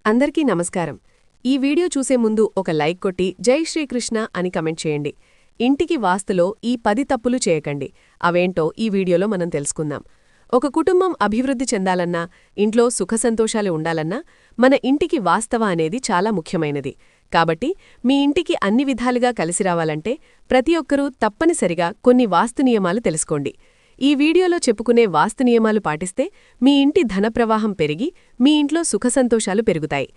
అందరికీ నమస్కారం. ఈ వీడియో చూసే ముందు ఒక లైక్ కొట్టి జై శ్రీకృష్ణ అని కమెంట్ చేయండి. ఇంటికి వాస్తులో ఈ 10 తప్పులు చేయకండి. అవేంటో ఈ వీడియోలో మనం తెలుసుకుందాం. ఒక కుటుంబం అభివృద్ధి చెందాలన్నా, ఇంట్లో సుఖసంతోషాలు ఉండాలన్నా మన ఇంటికి వాస్తవ అనేది చాలా ముఖ్యమైనది. కాబట్టి మీ ఇంటికి అన్ని విధాలుగా కలిసి రావాలంటే ప్రతి ఒక్కరూ తప్పనిసరిగా కొన్ని వాస్తు నియమాలు తెలుసుకోండి. ఈ వీడియోలో చెప్పుకునే వాస్తు నియమాలు పాటిస్తే మీ ఇంటి ధనప్రవాహం పెరిగి మీ ఇంట్లో సుఖసంతోషాలు పెరుగుతాయి.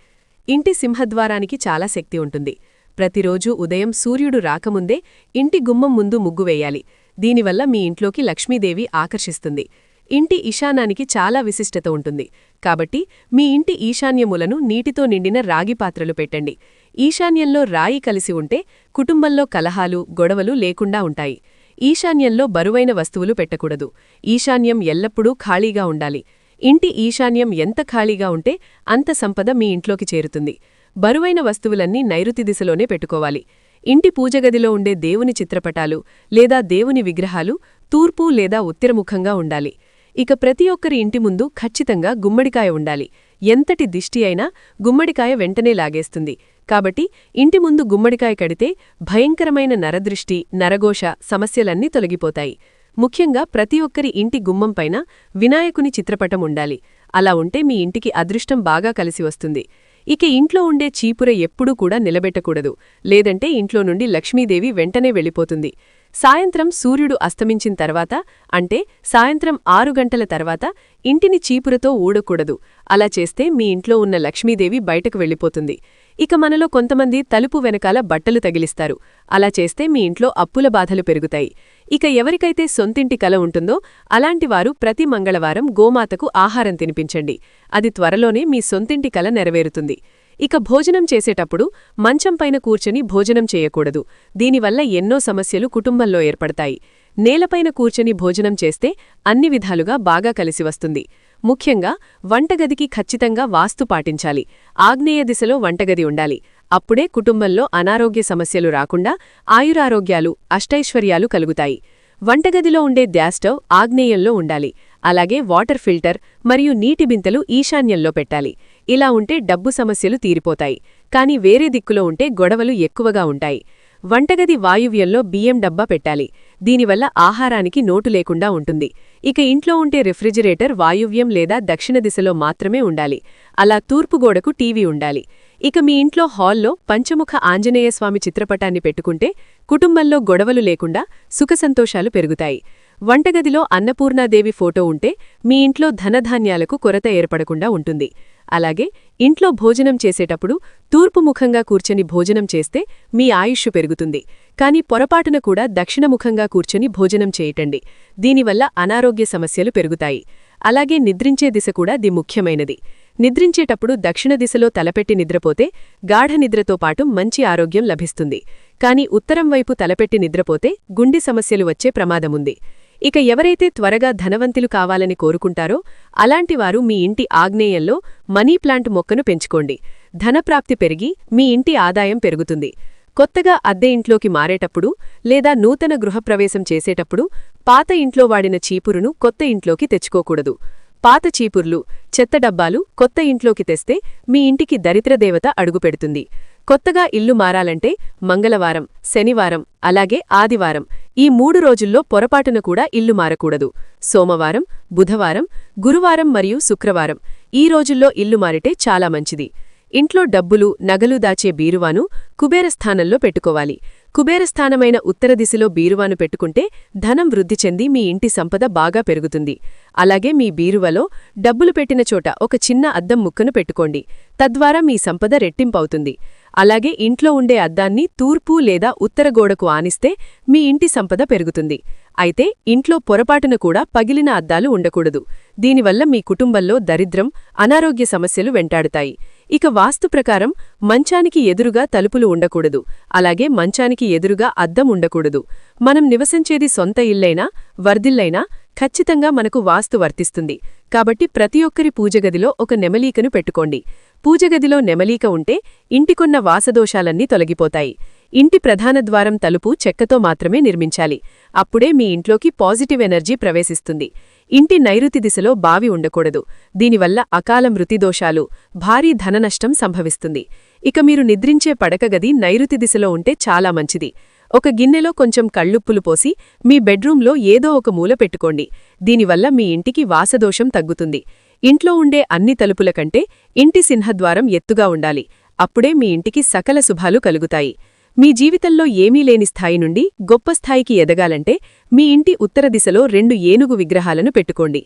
ఇంటి సింహద్వారానికి చాలా శక్తి ఉంటుంది. ప్రతిరోజూ ఉదయం సూర్యుడు రాకముందే ఇంటి గుమ్మం ముందు ముగ్గు వేయాలి. దీనివల్ల మీ ఇంట్లోకి లక్ష్మీదేవి ఆకర్షిస్తుంది. ఇంటి ఈశాన్యానికి చాలా విశిష్టత ఉంటుంది. కాబట్టి మీ ఇంటి ఈశాన్యములను నీటితో నిండిన రాగి పాత్రలు పెట్టండి. ఈశాన్యంలో రాయి కలిసి ఉంటే కుటుంబంలో కలహాలు, గొడవలు లేకుండా ఉంటాయి. ఈశాన్యంలో బరువైన వస్తువులు పెట్టకూడదు. ఈశాన్యం ఎల్లప్పుడూ ఖాళీగా ఉండాలి. ఇంటి ఈశాన్యం ఎంత ఖాళీగా ఉంటే అంత సంపద మీ ఇంట్లోకి చేరుతుంది. బరువైన వస్తువులన్నీ నైరుతి దిశలోనే పెట్టుకోవాలి. ఇంటి పూజగదిలో ఉండే దేవుని చిత్రపటాలు లేదా దేవుని విగ్రహాలు తూర్పు లేదా ఉత్తరముఖంగా ఉండాలి. ఇక ప్రతి ఒక్కరి ఇంటి ముందు ఖచ్చితంగా గుమ్మడికాయ ఉండాలి. ఎంతటి దిష్టి అయినా గుమ్మడికాయ వెంటనే లాగేస్తుంది. కాబట్టి ఇంటి ముందు గుమ్మడికాయ కడితే భయంకరమైన నరదృష్టి, నరఘోష సమస్యలన్నీ తొలగిపోతాయి. ముఖ్యంగా ప్రతి ఒక్కరి ఇంటి గుమ్మంపైన వినాయకుని చిత్రపటం ఉండాలి. అలా ఉంటే మీ ఇంటికి అదృష్టం బాగా కలిసి వస్తుంది. ఇక ఇంట్లో ఉండే చీపుర ఎప్పుడూ కూడా నిలబెట్టకూడదు. లేదంటే ఇంట్లో నుండి లక్ష్మీదేవి వెంటనే వెళ్ళిపోతుంది. సాయంత్రం సూర్యుడు అస్తమించిన తర్వాత, అంటే సాయంత్రం 6 గంటల తర్వాత ఇంటిని చీపురతో ఊడకూడదు. అలా చేస్తే మీ ఇంట్లో ఉన్న లక్ష్మీదేవి బయటకు వెళ్ళిపోతుంది. ఇక మనలో కొంతమంది తలుపు వెనకాల బట్టలు తగిలిస్తారు. అలా చేస్తే మీ ఇంట్లో అప్పుల బాధలు పెరుగుతాయి. ఇక ఎవరికైతే సొంతింటి కల ఉంటుందో అలాంటివారు ప్రతి మంగళవారం గోమాతకు ఆహారం తినిపించండి. అది త్వరలోనే మీ సొంతింటి కల నెరవేరుతుంది. ఇక భోజనం చేసేటప్పుడు మంచంపైన కూర్చొని భోజనం చేయకూడదు. దీనివల్ల ఎన్నో సమస్యలు కుటుంబంలో ఏర్పడతాయి. నేలపైన కూర్చొని భోజనం చేస్తే అన్ని విధాలుగా బాగా కలిసి వస్తుంది. ముఖ్యంగా వంటగదికి ఖచ్చితంగా వాస్తు పాటించాలి. ఆగ్నేయ దిశలో వంటగది ఉండాలి. అప్పుడే కుటుంబంలో అనారోగ్య సమస్యలు రాకుండా ఆయురారోగ్యాలు, అష్టైశ్వర్యాలు కలుగుతాయి. వంటగదిలో ఉండే గ్యాస్ స్టవ్ ఆగ్నేయంలో ఉండాలి. అలాగే వాటర్ ఫిల్టర్ మరియు నీటి బింతలు ఈశాన్యంలో పెట్టాలి. ఇలా ఉంటే డబ్బు సమస్యలు తీరిపోతాయి. కానీ వేరే దిక్కులో ఉంటే గొడవలు ఎక్కువగా ఉంటాయి. వంటగది వాయువ్యంలో బియ్యం డబ్బా పెట్టాలి. దీనివల్ల ఆహారానికి నోటు లేకుండా ఉంటుంది. ఇక ఇంట్లో ఉంటే రిఫ్రిజిరేటర్ వాయువ్యం లేదా దక్షిణ దిశలో మాత్రమే ఉండాలి. అలా తూర్పు గోడకు టీవీ ఉండాలి. ఇక మీ ఇంట్లో హాల్లో పంచముఖ ఆంజనేయస్వామి చిత్రపటాన్ని పెట్టుకుంటే కుటుంబంలో గొడవలు లేకుండా సుఖసంతోషాలు పెరుగుతాయి. వంటగదిలో అన్నపూర్ణాదేవి ఫోటో ఉంటే మీ ఇంట్లో ధనధాన్యాలకు కొరత ఏర్పడకుండా ఉంటుంది. అలాగే ఇంట్లో భోజనం చేసేటప్పుడు తూర్పుముఖంగా కూర్చొని భోజనం చేస్తే మీ ఆయుష్షు పెరుగుతుంది. కానీ పొరపాటున కూడా దక్షిణముఖంగా కూర్చొని భోజనం చేయటండి. దీనివల్ల అనారోగ్య సమస్యలు పెరుగుతాయి. అలాగే నిద్రించే దిశ కూడా ముఖ్యమైనది. నిద్రించేటప్పుడు దక్షిణ దిశలో తలపెట్టి నిద్రపోతే గాఢ నిద్రతో పాటు మంచి ఆరోగ్యం లభిస్తుంది. కానీ ఉత్తరం వైపు తలపెట్టి నిద్రపోతే గుండె సమస్యలు వచ్చే ప్రమాదముంది. ఇక ఎవరైతే త్వరగా ధనవంతులు కావాలని కోరుకుంటారో అలాంటివారు మీ ఇంటి ఆగ్నేయంలో మనీ ప్లాంట్ మొక్కను పెంచుకోండి. ధనప్రాప్తి పెరిగి మీ ఇంటి ఆదాయం పెరుగుతుంది. కొత్తగా అద్దె ఇంట్లోకి మారేటప్పుడు లేదా నూతన గృహప్రవేశం చేసేటప్పుడు పాత ఇంట్లో వాడిన చీపురును కొత్త ఇంట్లోకి తెచ్చుకోకూడదు. పాత చీపుర్లు, చెత్త డబ్బాలు కొత్త ఇంట్లోకి తెస్తే మీ ఇంటికి దరిద్రదేవత అడుగుపెడుతుంది. కొత్తగా ఇల్లు మారాలంటే మంగళవారం, శనివారం, అలాగే ఆదివారం ఈ 3 రోజుల్లో పొరపాటున కూడా ఇల్లు మారకూడదు. సోమవారం, బుధవారం, గురువారం మరియు శుక్రవారం ఈ రోజుల్లో ఇల్లు మారితే చాలా మంచిది. ఇంట్లో డబ్బులు, నగలు దాచే బీరువాను కుబేరస్థానంలో పెట్టుకోవాలి. కుబేరస్థానమైన ఉత్తర దిశలో బీరువాను పెట్టుకుంటే ధనం వృద్ధి చెంది మీ ఇంటి సంపద బాగా పెరుగుతుంది. అలాగే మీ బీరువలో డబ్బులు పెట్టిన చోట ఒక చిన్న అద్దం ముక్కను పెట్టుకోండి. తద్వారా మీ సంపద రెట్టింపవుతుంది. అలాగే ఇంట్లో ఉండే అద్దాన్ని తూర్పు లేదా ఉత్తర గోడకు ఆనిస్తే మీ ఇంటి సంపద పెరుగుతుంది. అయితే ఇంట్లో పొరపాటున కూడా పగిలిన అద్దాలు ఉండకూడదు. దీనివల్ల మీ కుటుంబంలో దరిద్రం, అనారోగ్య సమస్యలు వెంటాడుతాయి. ఇక వాస్తు ప్రకారం మంచానికి ఎదురుగా తలుపులు ఉండకూడదు. అలాగే మంచానికి ఎదురుగా అద్దం ఉండకూడదు. మనం నివసించేది సొంత ఇల్లైనా, వర్ధిల్లైనా ఖచ్చితంగా మనకు వాస్తు వర్తిస్తుంది. కాబట్టి ప్రతి ఒక్కరి పూజగదిలో ఒక నెమలీకను పెట్టుకోండి. పూజగదిలో నెమలీక ఉంటే ఇంటికున్న వాసదోషాలన్నీ తొలగిపోతాయి. ఇంటి ప్రధాన ద్వారం తలుపు చెక్కతో మాత్రమే నిర్మించాలి. అప్పుడే మీ ఇంట్లోకి పాజిటివ్ ఎనర్జీ ప్రవేశిస్తుంది. ఇంటి నైరుతి దిశలో బావి ఉండకూడదు. దీనివల్ల అకాల మృతిదోషాలు, భారీ ధననష్టం సంభవిస్తుంది. ఇక మీరు నిద్రించే పడకగది నైరుతి దిశలో ఉంటే చాలా మంచిది. ఒక గిన్నెలో కొంచెం కళ్ళుప్పులు పోసి మీ బెడ్రూంలో ఏదో ఒక మూల పెట్టుకోండి. దీనివల్ల మీ ఇంటికి వాసదోషం తగ్గుతుంది. ఇంట్లో ఉండే అన్ని తలుపుల కంటే ఇంటి సింహద్వారం ఎత్తుగా ఉండాలి. అప్పుడే మీ ఇంటికి సకల శుభాలు కలుగుతాయి. మీ జీవితంలో ఏమీ లేని స్థాయి నుండి గొప్ప స్థాయికి ఎదగాలంటే మీ ఇంటి ఉత్తర దిశలో 2 ఏనుగు విగ్రహాలను పెట్టుకోండి.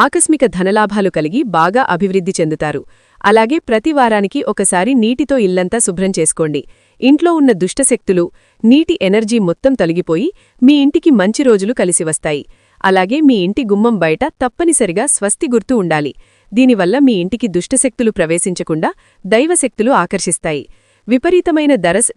ఆకస్మిక ధనలాభాలు కలిగి బాగా అభివృద్ధి చెందుతారు. అలాగే ప్రతి వారానికి ఒకసారి నీటితో ఇల్లంతా శుభ్రం చేసుకోండి. ఇంట్లో ఉన్న దుష్టశక్తులు, నీటి ఎనర్జీ మొత్తం తొలగిపోయి మీ ఇంటికి మంచి రోజులు కలిసివస్తాయి. అలాగే మీ ఇంటి గుమ్మం బయట తప్పనిసరిగా స్వస్తి గుర్తు ఉండాలి. దీనివల్ల మీ ఇంటికి దుష్టశక్తులు ప్రవేశించకుండా దైవశక్తులు ఆకర్షిస్తాయి. విపరీతమైన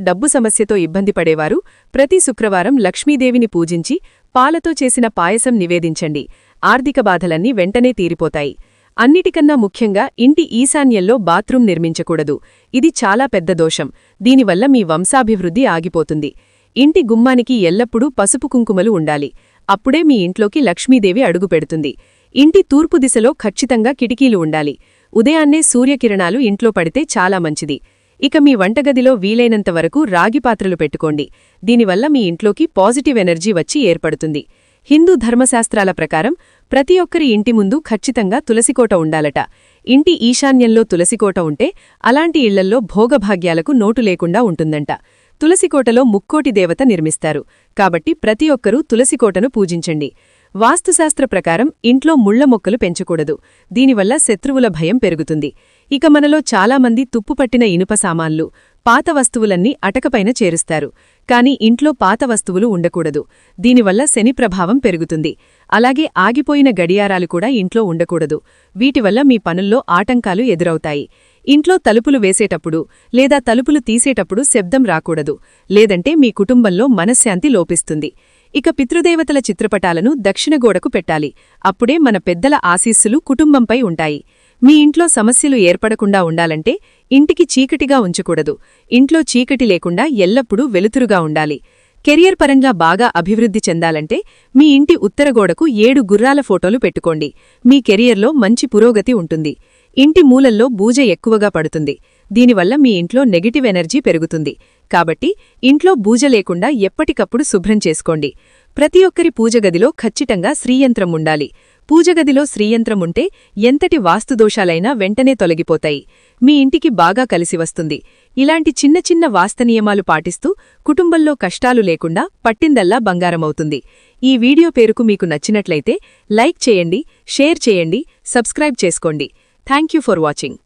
డబ్బు సమస్యతో ఇబ్బంది పడేవారు ప్రతి శుక్రవారం లక్ష్మీదేవిని పూజించి పాలతో చేసిన పాయసం నివేదించండి. ఆర్థిక బాధలన్నీ వెంటనే తీరిపోతాయి. అన్నిటికన్నా ముఖ్యంగా ఇంటి ఈశాన్యంలో బాత్రూం నిర్మించకూడదు. ఇది చాలా పెద్ద దోషం. దీనివల్ల మీ వంశాభివృద్ధి ఆగిపోతుంది. ఇంటి గుమ్మానికి ఎల్లప్పుడూ పసుపు కుంకుమలు ఉండాలి. అప్పుడే మీ ఇంట్లోకి లక్ష్మీదేవి అడుగుపెడుతుంది. ఇంటి తూర్పు దిశలో ఖచ్చితంగా కిటికీలు ఉండాలి. ఉదయాన్నే సూర్యకిరణాలు ఇంట్లో పడితే చాలా మంచిది. ఇక మీ వంటగదిలో వీలైనంత వరకు రాగి పాత్రలు పెట్టుకోండి. దీనివల్ల మీ ఇంట్లోకి పాజిటివ్ ఎనర్జీ వచ్చి ఏర్పడుతుంది. హిందూ ధర్మశాస్త్రాల ప్రకారం ప్రతి ఒక్కరి ఇంటి ముందు ఖచ్చితంగా తులసికోట ఉండాలట. ఇంటి ఈశాన్యంలో తులసికోట ఉంటే అలాంటి ఇళ్లల్లో భోగభాగ్యాలకు నోటు లేకుండా ఉంటుందంట. తులసికోటలో ముక్కోటి దేవత నిర్మిస్తారు. కాబట్టి ప్రతి ఒక్కరూ తులసికోటను పూజించండి. వాస్తుశాస్త్ర ప్రకారం ఇంట్లో ముళ్ల మొక్కలు పెంచకూడదు. దీనివల్ల శత్రువుల భయం పెరుగుతుంది. ఇక మనలో చాలామంది తుప్పుపట్టిన ఇనుప సామాన్లు, పాత వస్తువులన్నీ అటకపైన చేరుస్తారు. కాని ఇంట్లో పాత వస్తువులు ఉండకూడదు. దీనివల్ల శని ప్రభావం పెరుగుతుంది. అలాగే ఆగిపోయిన గడియారాలు కూడా ఇంట్లో ఉండకూడదు. వీటివల్ల మీ పనుల్లో ఆటంకాలు ఎదురవుతాయి. ఇంట్లో తలుపులు వేసేటప్పుడు లేదా తలుపులు తీసేటప్పుడు శబ్దం రాకూడదు. లేదంటే మీ కుటుంబంలో మనశ్శాంతి లోపిస్తుంది. ఇక పితృదేవతల చిత్రపటాలను దక్షిణ గోడకు పెట్టాలి. అప్పుడే మన పెద్దల ఆశీస్సులు కుటుంబంపై ఉంటాయి. మీ ఇంట్లో సమస్యలు ఏర్పడకుండా ఉండాలంటే ఇంటికి చీకటిగా ఉంచకూడదు. ఇంట్లో చీకటి లేకుండా ఎల్లప్పుడూ వెలుతురుగా ఉండాలి. కెరియర్ పరంగా బాగా అభివృద్ధి చెందాలంటే మీ ఇంటి ఉత్తరగోడకు 7 గుర్రాల ఫోటోలు పెట్టుకోండి. మీ కెరియర్లో మంచి పురోగతి ఉంటుంది. ఇంటి మూలల్లో బూజ ఎక్కువగా పడుతుంది. దీనివల్ల మీ ఇంట్లో నెగటివ్ ఎనర్జీ పెరుగుతుంది. కాబట్టి ఇంట్లో బూజ లేకుండా ఎప్పటికప్పుడు శుభ్రం చేసుకోండి. ప్రతి ఒక్కరి పూజగదిలో ఖచ్చితంగా శ్రీయంత్రం ఉండాలి. పూజగదిలో శ్రీయంత్రం ఉంటే ఎంతటి వాస్తుదోషాలైనా వెంటనే తొలగిపోతాయి. మీ ఇంటికి బాగా కలిసివస్తుంది. ఇలాంటి చిన్న చిన్న వాస్తనియమాలు పాటిస్తూ కుటుంబంలో కష్టాలు లేకుండా పట్టిందల్లా బంగారమవుతుంది. ఈ వీడియో పేరుకు మీకు నచ్చినట్లయితే లైక్ చేయండి, షేర్ చేయండి, సబ్స్క్రైబ్ చేసుకోండి. Thank you for watching.